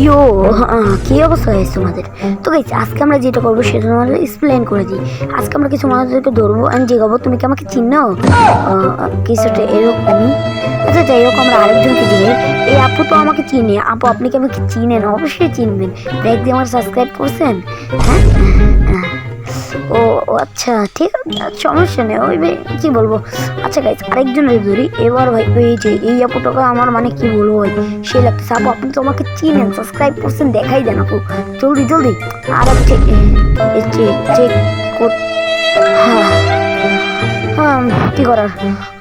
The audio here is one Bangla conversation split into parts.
ইয়ো, কী অবস্থা হয়েছে তোমাদের? তো গাইস, আজকে আমরা যেটা করবো সেটা তোমাদের এক্সপ্লেন করে দিই। আজকে আমরা কিছু মানুষদেরকে ধরবো অ্যান্ড জিগাবো, তুমি কি আমাকে চিনো? কিছুটা এরকমই। আচ্ছা যাই হোক, আমরা আরেকজনকে জিগাই, এই আপু তো আমাকে চিনে। আপু, আপনি কি আমাকে চিনেন? অবশ্যই চিনবেন, ব্যাগ দিয়ে আমার সাবস্ক্রাইব করছেন। হ্যাঁ, ও আচ্ছা, ঠিক আছে, সমস্যা নেই। ওই কি বলবো। আচ্ছা গাইজ, আরেকজনের ধরি এবার। ভাই ওই যে এই আপুটাকে আমার মানে কি বলবো ভাই, সে লাগতেছে। আপু, আপনি তো আমাকে চিনেন, সাবস্ক্রাইব করছেন, দেখাই দেন আপু, জলদি জলদি। আর চেক চেক হ্যাঁ হ্যাঁ, কি করার।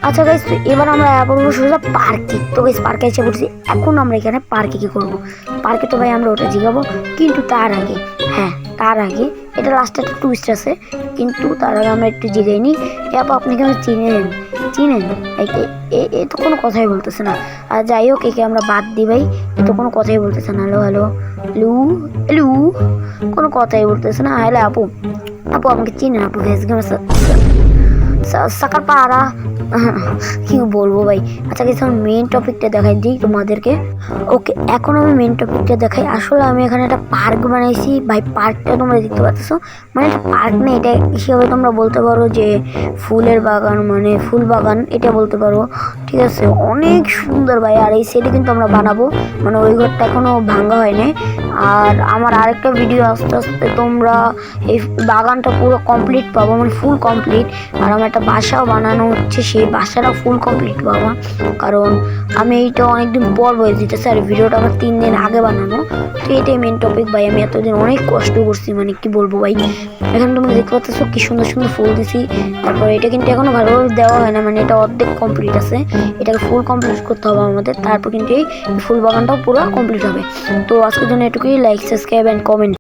আচ্ছা গাইজ, তো এবার আমরা করবো সোজা পার্কে। তো গাইজ, পার্কে এসে পড়ছি। এখন আমরা এখানে পার্কে কি করবো? পার্কে তো ভাই আমরা ওটা জিগাবো, কিন্তু তার আগে, হ্যাঁ তার আগে, এটা লাস্টে একটা টুইস্ট আছে, কিন্তু তার আগে আমরা একটু জিগাই নিই। আপু, আপনি কেন চিনেন? চিনেন? এ তো কোনো কথাই বলতেছে না। আর যাই হোক, একে আমরা বাদ দিই ভাই, এ তো কোনো কথাই বলতেছে না। হ্যালো হ্যালো লু লু, কোনো কথাই বলতেছে না। হ্যালো আপু, আপু আমাকে চিনেন? আপু ভেজ গেমের সাকার পাড়া, কি বলবো ভাই। আচ্ছা কিছু মেন টপিকটা দেখাই দিই তোমাদেরকে। ওকে, এখন আমি মেন টপিকটা দেখাই। আসলে আমি এখানে একটা পার্ক বানাইছি ভাই। পার্কটা তোমরা দেখতে পাচ্ছ, মানে এটা পার্ক না, এটা হিসাবে তোমরা বলতে পারো যে ফুলের বাগান, মানে ফুল বাগান এটা বলতে পারো। ঠিক আছে, অনেক সুন্দর ভাই। আর এই সাইডে কিন্তু আমরা বানাবো, মানে ওই ঘরটা এখনো ভাঙা হয়নি। আর আমার আরেকটা ভিডিও আস্তে আস্তে তোমরা এই বাগানটা পুরো কমপ্লিট পাবো, মানে ফুল কমপ্লিট। আর আমার একটা বাসাও বানানো হচ্ছে, সেই বাসাটা ফুল কমপ্লিট পাবো, কারণ আমি এইটা অনেকদিন পর বয়ে দিতেছি। আর ভিডিওটা আমার 3 দিন আগে বানানো। তো এটাই মেন টপিক ভাই। আমি এতদিন অনেক কষ্ট করছি, মানে কি বলবো ভাই। এখানে তোমরা দেখতে পাচ্ছ কি সুন্দর সুন্দর ফুল দিছি। তারপর এটা কিন্তু এখনো ভালোভাবে দেওয়া হয় না, মানে এটা অর্ধেক কমপ্লিট আছে। এটাকে ফুল কমপ্লিট করতে হবে আমাদের, তারপর কিন্তু এই ফুল বাগানটাও পুরো কমপ্লিট হবে। তো আজকের জন্য এটুকুই। Like, subscribe and comment.